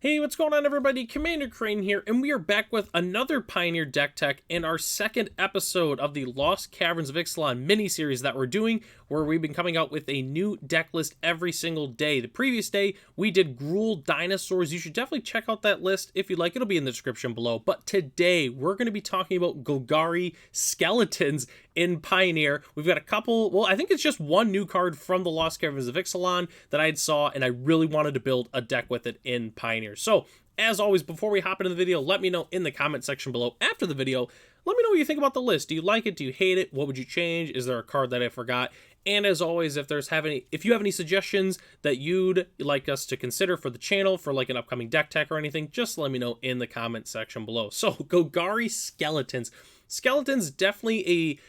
Hey, what's going on, everybody? Commander Crane here, and we are back with another Pioneer deck tech in our second episode of the Lost Caverns of Ixalan mini-series that we're doing, where we've been coming out with a new deck list every single day. The previous day, we did Gruul Dinosaurs. You should definitely check out that list if you'd like. It'll be in the description below. But today, we're going to be talking about Golgari Skeletons in Pioneer. We've got a couple, well, I think it's just one new card from the Lost Caverns of Ixalan that I saw, and I really wanted to build a deck with it in Pioneer. So, as always, before we hop into the video, let me know in the comment section below after the video. Let me know what you think about the list. Do you like it? Do you hate it? What would you change? Is there a card that I forgot? And as always, if you have any suggestions that you'd like us to consider for the channel for like an upcoming deck tech or anything, just let me know in the comment section below. So, Golgari Skeletons. Skeletons definitely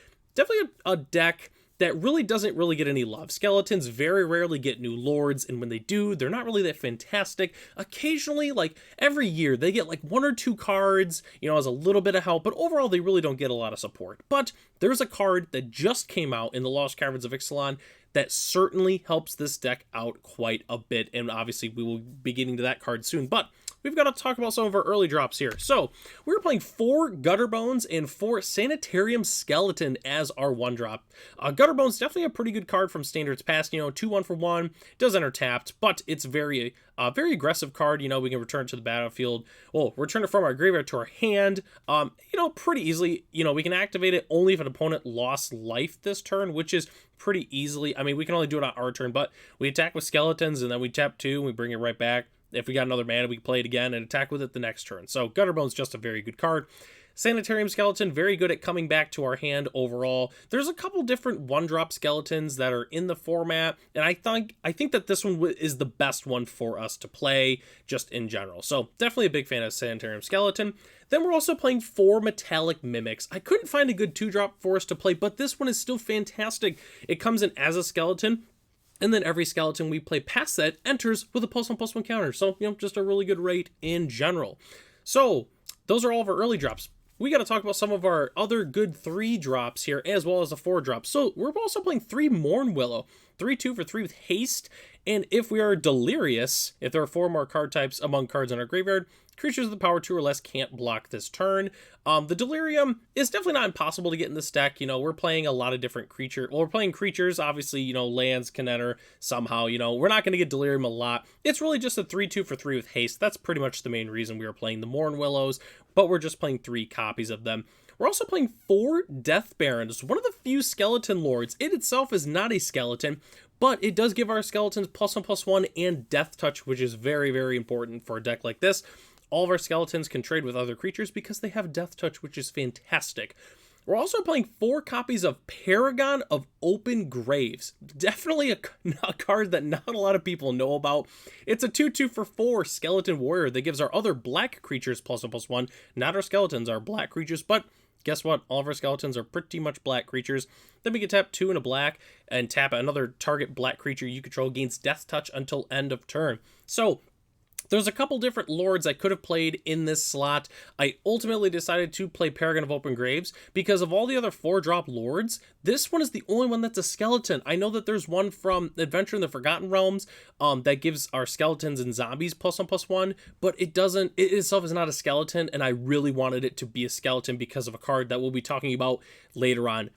a deck that really doesn't really get any love. Skeletons very rarely get new lords, and when they do, they're not really that fantastic. Occasionally, like every year, they get like one or two cards, as a little bit of help, but overall, they really don't get a lot of support. But there's a card that just came out in the Lost Caverns of Ixalan that certainly helps this deck out quite a bit, and obviously, we will be getting to that card soon, but we've got to talk about some of our early drops here. So, we were playing 4 Gutter Bones and 4 Sanitarium Skeleton as our 1-drop. Gutter Bones, definitely a pretty good card from Standards Past, 2-1 for 1, does enter tapped, but it's very aggressive card. We can return it to the battlefield. Well, return it from our graveyard to our hand, pretty easily. We can activate it only if an opponent lost life this turn, which is pretty easily. I mean, we can only do it on our turn, but we attack with skeletons, and then we tap 2, and we bring it right back. If we got another mana, we can play it again and attack with it the next turn. So Gutterbone's just a very good card. Sanitarium Skeleton, very good at coming back to our hand overall. There's a couple different 1-drop skeletons that are in the format, and I think that this one is the best one for us to play just in general. So definitely a big fan of Sanitarium Skeleton. Then we're also playing 4 Metallic Mimics. I couldn't find a good 2-drop for us to play, but this one is still fantastic. It comes in as a skeleton, and then every skeleton we play past that enters with a +1/+1 counter. So, just a really good rate in general. So, those are all of our early drops. We got to talk about some of our other good 3 drops here, as well as a 4 drop. So, we're also playing 3 Mourn Willow. 3/2 for 3 with haste. And if we are delirious, if there are 4 more card types among cards in our graveyard, creatures with the power 2 or less can't block this turn. The Delirium is definitely not impossible to get in this deck. We're playing a lot of different creatures. Well, we're playing creatures, obviously, lands can enter somehow. We're not going to get Delirium a lot. It's really just a 3/2 for 3 with haste. That's pretty much the main reason we are playing the Mourn Willows, but we're just playing 3 copies of them. We're also playing 4 Death Barons, one of the few skeleton lords. It itself is not a skeleton, but it does give our skeletons +1/+1 and Death Touch, which is very, very important for a deck like this. All of our skeletons can trade with other creatures because they have Death Touch, which is fantastic. We're also playing 4 copies of Paragon of Open Graves. Definitely a card that not a lot of people know about. It's a 2/2 for 4 Skeleton Warrior that gives our other black creatures +1/+1. Not our skeletons, our black creatures, but guess what? All of our skeletons are pretty much black creatures. Then we can tap 2 and a black and tap another target black creature you control gains Death Touch until end of turn. So, there's a couple different lords I could have played in this slot. I ultimately decided to play Paragon of Open Graves because of all the other 4-drop lords, this one is the only one that's a skeleton. I know that there's one from Adventure in the Forgotten Realms that gives our skeletons and zombies +1/+1, but it itself is not a skeleton, and I really wanted it to be a skeleton because of a card that we'll be talking about later on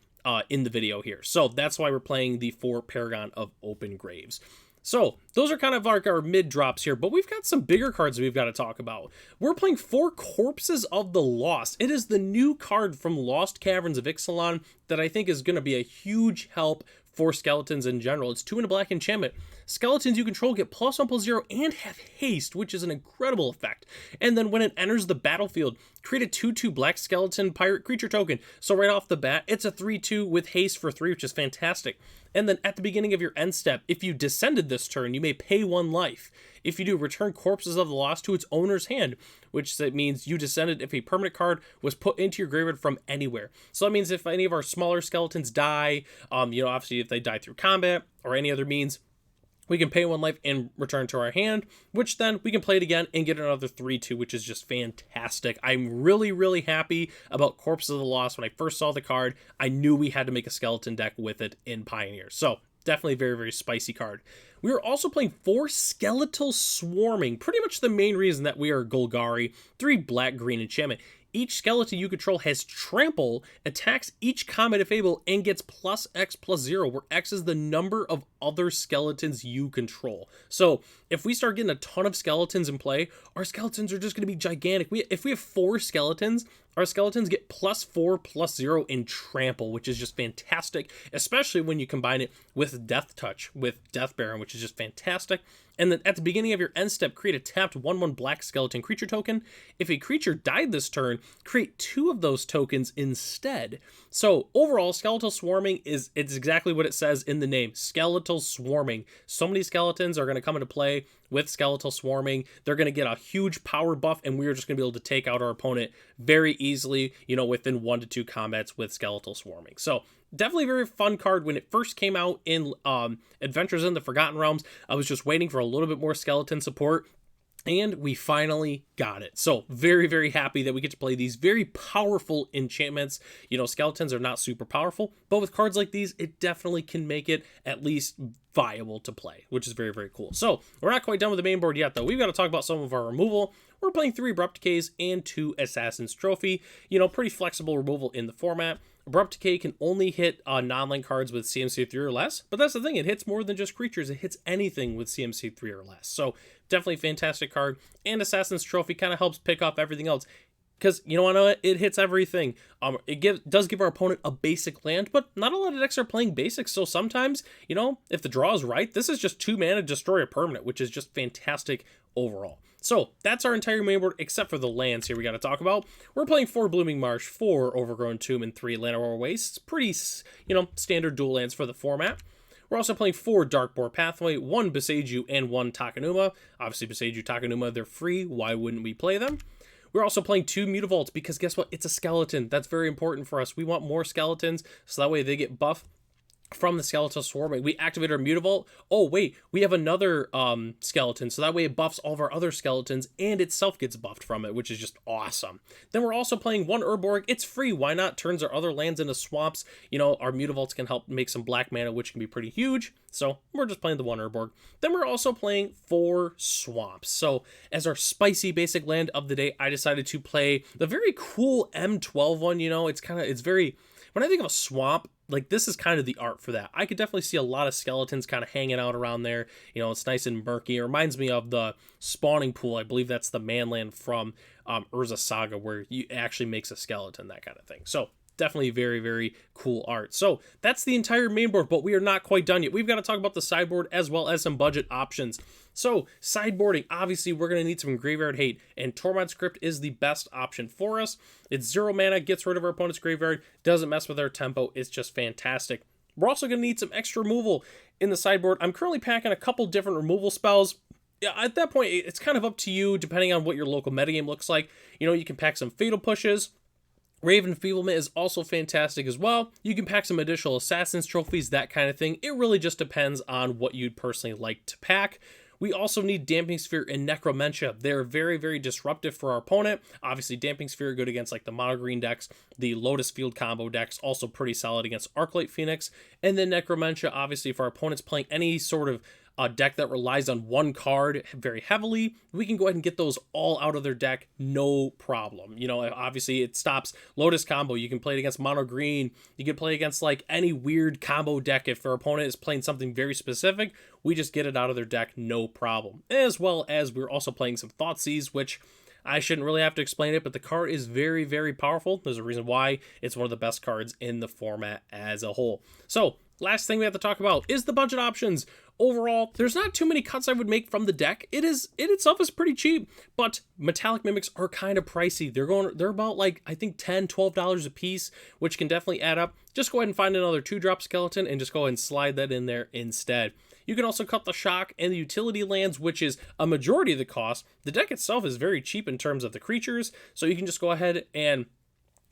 in the video here. So that's why we're playing the 4 Paragon of Open Graves. So, those are kind of like our mid-drops here, but we've got some bigger cards we've got to talk about. We're playing 4 Corpses of the Lost. It is the new card from Lost Caverns of Ixalan that I think is going to be a huge help for skeletons in general. It's 2 and a black enchantment. Skeletons you control get +1/+0 and have haste, which is an incredible effect. And then when it enters the battlefield, create a 2/2 black skeleton pirate creature token. So right off the bat, it's a 3/2 with haste for 3, which is fantastic. And then at the beginning of your end step, if you descended this turn, you may pay 1 life. If you do, return Corpses of the Lost to its owner's hand, which means you descended if a permanent card was put into your graveyard from anywhere. So that means if any of our smaller skeletons die, obviously if they die through combat or any other means, we can pay 1 life and return to our hand, which then we can play it again and get another 3/2, which is just fantastic. I'm really, really happy about Corpses of the Lost. When I first saw the card, I knew we had to make a skeleton deck with it in Pioneer. So definitely a very, very spicy card. We are also playing 4 Skeletal Swarming, pretty much the main reason that we are Golgari, 3 black-green enchantment. Each skeleton you control has trample, attacks each combat if able, and gets plus X plus 0, where X is the number of other skeletons you control. So if we start getting a ton of skeletons in play, our skeletons are just going to be gigantic. If we have 4 skeletons, our skeletons get plus 4 plus 0 in trample, which is just fantastic, especially when you combine it with Death Touch, with Death Baron, which is just fantastic. And then at the beginning of your end step, create a tapped 1/1 black skeleton creature token. If a creature died this turn, create 2 of those tokens instead. So overall, Skeletal Swarming it's exactly what it says in the name, Skeletal Swarming. So many skeletons are going to come into play with Skeletal Swarming. They're going to get a huge power buff, and we're just going to be able to take out our opponent very easily, within 1 to 2 combats with Skeletal Swarming. So definitely a very fun card. When it first came out in Adventures in the Forgotten Realms, I was just waiting for a little bit more skeleton support, and we finally got it. So very, very happy that we get to play these very powerful enchantments. Skeletons are not super powerful, but with cards like these, it definitely can make it at least viable to play, which is very, very cool. So we're not quite done with the main board yet, though. We've got to talk about some of our removal. We're playing 3 Abrupt Decays and 2 Assassin's Trophy. Pretty flexible removal in the format. Abrupt Decay can only hit non-land cards with CMC 3 or less, but that's the thing, it hits more than just creatures, it hits anything with CMC 3 or less. So definitely a fantastic card, and Assassin's Trophy kind of helps pick up everything else, because it hits everything. It does give our opponent a basic land, but not a lot of decks are playing basics, so sometimes, if the draw is right, this is just 2 mana to destroy a permanent, which is just fantastic overall. So that's our entire main board, except for the lands here we got to talk about. We're playing 4 Blooming Marsh, 4 Overgrown Tomb, and 3 Llanowar Wastes. Pretty, standard dual lands for the format. We're also playing 4 Darkboar Pathway, 1 Boseiju, and 1 Takenuma. Obviously, Boseiju, Takenuma, they're free. Why wouldn't we play them? We're also playing 2 Mutavaults, because guess what? It's a skeleton. That's very important for us. We want more skeletons, so that way they get buff from the Skeletal Swarming. We activate our Mutavault. Oh, wait, we have another skeleton, so that way it buffs all of our other skeletons, and itself gets buffed from it, which is just awesome. Then we're also playing 1 Urborg. It's free. Why not? Turns our other lands into swamps. Our Mutavaults can help make some black mana, which can be pretty huge. So we're just playing the 1 Urborg. Then we're also playing 4 Swamps. So as our spicy basic land of the day, I decided to play the very cool M12 one. It's very... When I think of a swamp, this is kind of the art for that. I could definitely see a lot of skeletons kind of hanging out around there. It's nice and murky. It reminds me of the spawning pool. I believe that's the manland from Urza Saga, where you actually makes a skeleton, that kind of thing. So definitely very, very cool art. So that's the entire main board, but we are not quite done yet. We've got to talk about the sideboard as well as some budget options. So sideboarding, obviously we're going to need some graveyard hate, and Tormod Script is the best option for us. It's 0 mana, gets rid of our opponent's graveyard, doesn't mess with our tempo. It's just fantastic. We're also going to need some extra removal in the sideboard. I'm currently packing a couple different removal spells. Yeah, at that point, it's kind of up to you, depending on what your local metagame looks like. You can pack some Fatal Pushes. Raven Enfeeblement is also fantastic as well. You can pack some additional Assassin's Trophies, that kind of thing. It really just depends on what you'd personally like to pack. We also need Damping Sphere and Necromentia. They're very, very disruptive for our opponent. Obviously, Damping Sphere good against the mono green decks. The Lotus Field combo decks also pretty solid against Arclight Phoenix. And then Necromentia, obviously, if our opponent's playing any sort of a deck that relies on one card very heavily, we can go ahead and get those all out of their deck, no problem. Obviously it stops Lotus combo. You can play it against mono green. You can play against any weird combo deck. If our opponent is playing something very specific, we just get it out of their deck, no problem. As well as we're also playing some Thoughtseize, which I shouldn't really have to explain it, but the card is very, very powerful. There's a reason why it's one of the best cards in the format as a whole. So last thing we have to talk about is the budget options. Overall, there's not too many cuts I would make from the deck. It itself is pretty cheap, but Metallic Mimics are kind of pricey. They're about I think $10-12 a piece, which can definitely add up. Just go ahead and find another 2-drop skeleton and just go ahead and slide that in there instead. You can also cut the shock and the utility lands, which is a majority of the cost. The deck itself is very cheap in terms of the creatures, so you can just go ahead and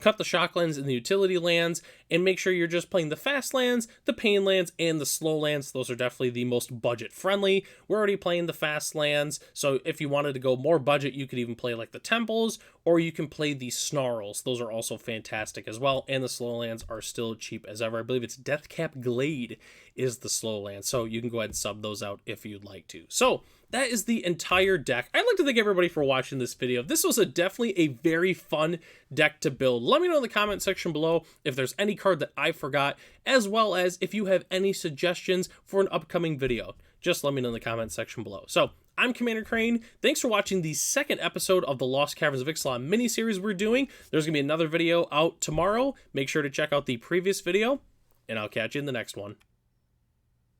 cut the shock lands and the utility lands, and make sure you're just playing the fast lands, the pain lands, and the slow lands. Those are definitely the most budget friendly. We're already playing the fast lands, so if you wanted to go more budget, you could even play like the temples, or you can play the snarls. Those are also fantastic as well, and the slow lands are still cheap as ever. I believe it's Deathcap Glade is the slow land, so you can go ahead and sub those out if you'd like to. So that is the entire deck. I'd like to thank everybody for watching this video. This was definitely a very fun deck to build. Let me know in the comment section below if there's any card that I forgot, as well as if you have any suggestions for an upcoming video. Just let me know in the comment section below. So I'm Commander Crane. Thanks for watching the second episode of the Lost Caverns of Ixalan mini-series we're doing. There's going to be another video out tomorrow. Make sure to check out the previous video, and I'll catch you in the next one.